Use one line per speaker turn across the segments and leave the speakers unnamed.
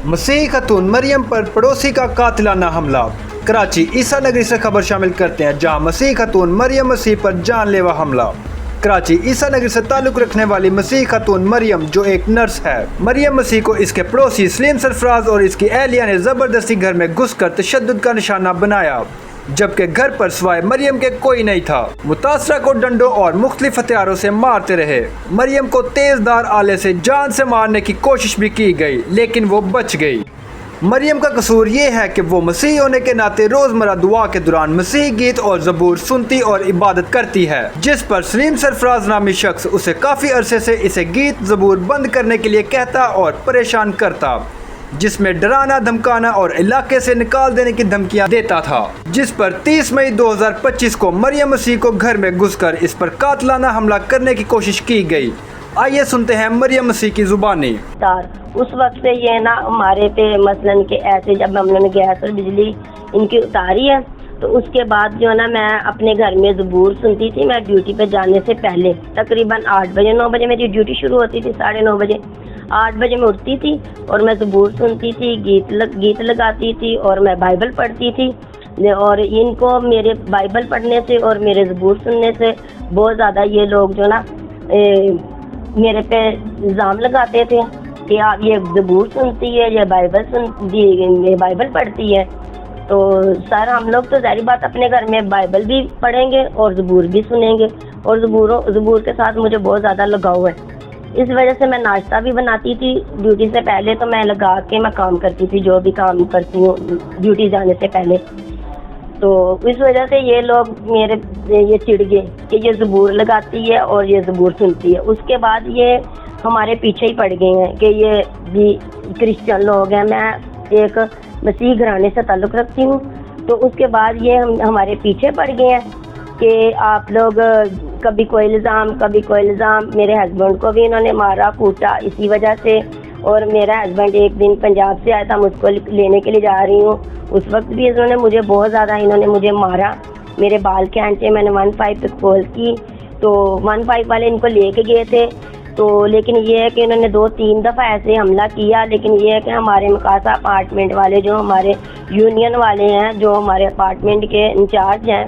मसीही खतून मरियम पर पड़ोसी का कातिलाना हमला। कराची ईसा नगरी से खबर शामिल करते हैं, जहां मसीही खतून मरियम मसीह पर जानलेवा हमला। कराची ईसा नगरी से ताल्लुक़ रखने वाली मसीही खतून मरियम, जो एक नर्स है, मरियम मसीह को इसके पड़ोसी सलीम सरफराज और इसकी अहलिया ने ज़बरदस्ती घर में घुसकर तशद्दुद का निशाना बनाया, जबकि घर पर सिवाय मरियम के कोई नहीं था। मुतासरा को डंडों और मुख्तलिफ हथियारों से मारते रहे। मरियम को तेजदार आले से जान से मारने की कोशिश भी की गई, लेकिन वो बच गई। मरियम का कसूर ये है कि वो मसीही होने के नाते रोज़मर्रा दुआ के दौरान मसीही गीत और ज़बूर सुनती और इबादत करती है, जिस पर सलीम सरफराज नामी शख्स उसे काफ़ी अरसे से इसे गीत ज़बूर बंद करने के लिए कहता और परेशान करता, जिसमें डराना धमकाना और इलाके से निकाल देने की धमकियां देता था। जिस पर 30 मई 2025 को मरियम मसीह को घर में घुसकर इस पर कातलाना हमला करने की कोशिश की गई। आइए सुनते हैं मरियम मसीह की जुबानी।
उस वक्त से ये ना हमारे पे मसलन के ऐसे जब हमने गैस और बिजली इनकी उतारी है, तो उसके बाद जो है ना मैं अपने घर में ज़बूर सुनती थी। मैं ड्यूटी पे जाने से पहले तकरीबन 8 बजे 9 बजे मेरी ड्यूटी शुरू होती थी, 9:30 बजे 8 बजे मैं उठती थी और मैं ज़बूर सुनती थी, गीत लगाती थी और मैं बाइबल पढ़ती थी। और इनको मेरे बाइबल पढ़ने से और मेरे ज़बूर सुनने से बहुत ज़्यादा ये लोग जो ना मेरे पे इल्ज़ाम लगाते थे कि आप ये ज़बूर सुनती है, ये बाइबल पढ़ती है। तो सर हम लोग तो ज़ाहिर बात अपने घर में बाइबल भी पढ़ेंगे और ज़बूर भी सुनेंगे, और ज़बूर के साथ मुझे बहुत ज़्यादा लगाव है। इस वजह से मैं नाश्ता भी बनाती थी ड्यूटी से पहले, तो मैं लगा के मैं काम करती थी, जो भी काम करती हूँ ड्यूटी जाने से पहले। तो इस वजह से ये लोग मेरे ये चिढ़ गए कि ये ज़बूर लगाती है और ये ज़बूर सुनती है। उसके बाद ये हमारे पीछे ही पड़ गए हैं कि ये भी क्रिश्चियन लोग हैं। मैं एक मसीही घराने से ताल्लुक़ रखती हूँ, तो उसके बाद ये हमारे पीछे पड़ गए हैं कि आप लोग कभी कोई इल्ज़ाम। मेरे हस्बैंड को भी इन्होंने मारा कूटा इसी वजह से। और मेरा हस्बैंड एक दिन पंजाब से आया था, मुझको लेने के लिए जा रही हूँ, उस वक्त भी इन्होंने मुझे बहुत ज़्यादा मुझे मारा। मेरे बाल के आंटे मैंने 15 पे कॉल की, तो 15 वाले इनको लेके गए थे। तो लेकिन ये है कि इन्होंने 2-3 दफ़ा ऐसे हमला किया। लेकिन ये है कि हमारे मकासा अपार्टमेंट वाले, जो हमारे यूनियन वाले हैं, जो हमारे अपार्टमेंट के इंचार्ज हैं,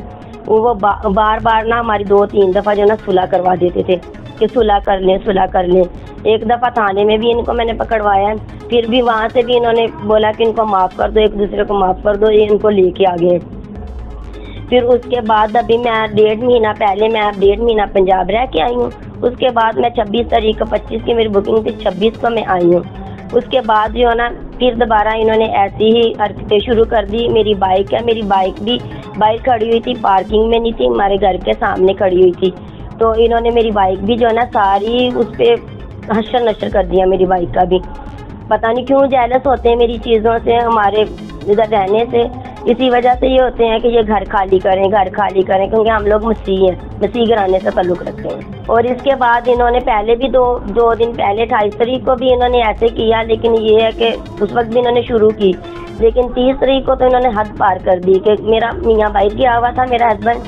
वो बार बार ना हमारी 2-3 दफ़ा जो ना सुलह करवा देते थे कि सुलह कर लें। एक दफ़ा थाने में भी इनको मैंने पकड़वाया, फिर भी वहाँ से भी इन्होंने बोला कि इनको माफ़ कर दो, एक दूसरे को माफ़ कर दो, ये इनको लेके आ गए। फिर उसके बाद अभी मैं 1.5 महीना पहले पंजाब रह के आई हूँ। उसके बाद मैं 26 तारीख को 25 की मेरी बुकिंग थी, 26 को मैं आई हूँ। उसके बाद जो है ना फिर दोबारा इन्होंने ऐसी ही हरकतें शुरू कर दी। मेरी बाइक है, मेरी बाइक भी बाहर खड़ी हुई थी, पार्किंग में नहीं थी, हमारे घर के सामने खड़ी हुई थी। तो इन्होंने मेरी बाइक भी जो है ना सारी उस पर हशर नशर कर दिया। मेरी बाइक का भी पता नहीं क्यों जेलस होते हैं मेरी चीज़ों से, हमारे इधर रहने से। इसी वजह से ये होते हैं कि ये घर खाली करें, क्योंकि हम लोग मसीही घराने से ताल्लुक़ रखते हैं। और इसके बाद इन्होंने पहले भी दो दिन पहले 28 तारीख को भी इन्होंने ऐसे किया। लेकिन ये है कि उस वक्त भी इन्होंने शुरू की, लेकिन 30 तारीख को तो इन्होंने हद पार कर दी कि मेरा मियाँ बाहर गया हुआ था, मेरा हस्बैंड,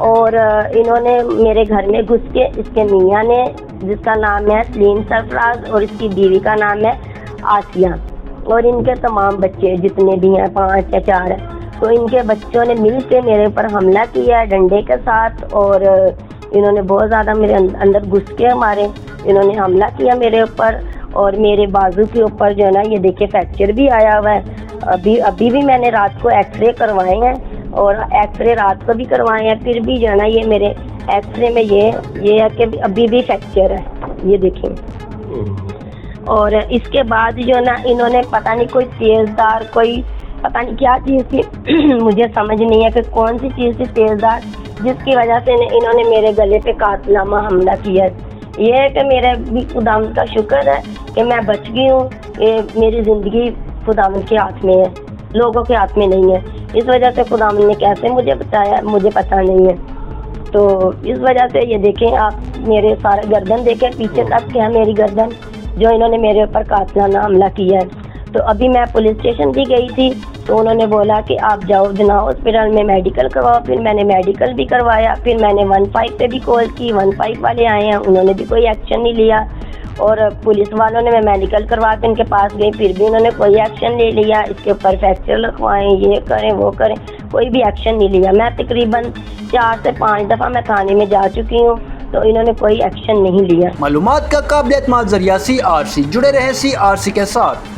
और इन्होंने मेरे घर में घुस के इसके मियाँ ने, जिसका नाम है सलीम सरफराज, और इसकी बीवी का नाम है आसिया, और इनके तमाम बच्चे जितने भी हैं 5 या 4 हैं, तो इनके बच्चों ने मिल के मेरे ऊपर हमला किया डंडे के साथ। और इन्होंने बहुत ज़्यादा मेरे अंदर घुस के इन्होंने हमला किया मेरे ऊपर, और मेरे बाजू के ऊपर जो है ना ये देखिए फ्रैक्चर भी आया हुआ है। अभी भी मैंने रात को एक्सरे करवाए हैं, और एक्सरे रात को भी करवाए हैं, फिर भी जो है ना ये मेरे एक्सरे में ये है कि अभी भी फ्रैक्चर है, ये देखें। और इसके बाद जो है ना इन्होंने पता नहीं कोई तेज़दार, कोई पता नहीं क्या चीज़ थी मुझे समझ नहीं है कि कौन सी चीज़ थी तेज़दार, जिसकी वजह से इन्होंने मेरे गले पे कातिलाना हमला किया। ये है कि मेरे भी खुदावंद का शुक्र है कि मैं बच गई हूँ। मेरी ज़िंदगी खुदावंद के हाथ में है, लोगों के हाथ में नहीं है। इस वजह से खुदावंद ने कैसे मुझे बचाया मुझे पता नहीं है। तो इस वजह से ये देखें आप, मेरे सारे गर्दन देखें, पीछे तक क्या मेरी गर्दन, जो इन्होंने मेरे ऊपर कातिलाना हमला किया है। तो अभी मैं पुलिस स्टेशन भी गई थी, तो उन्होंने बोला कि आप जाओ जना हॉस्पिटल में मेडिकल करवाओ। फिर मैंने मेडिकल भी करवाया, फिर मैंने 15 पे भी कॉल की, 15 वाले आए हैं, उन्होंने भी कोई एक्शन नहीं लिया। और पुलिस वालों ने मैं मेडिकल करवा के उनके पास गई, फिर भी उन्होंने कोई एक्शन नहीं लिया। इसके ऊपर फ्रैक्चर लगवाएं, ये करें वो करें, कोई भी एक्शन नहीं लिया। मैं तकरीबन 4 से 5 दफ़ा मैं थाने में जा चुकी हूँ, तो इन्होंने कोई एक्शन नहीं लिया।
मालूमात का काबिल एतमाद जरिया CRC, जुड़े रहे CRC के साथ।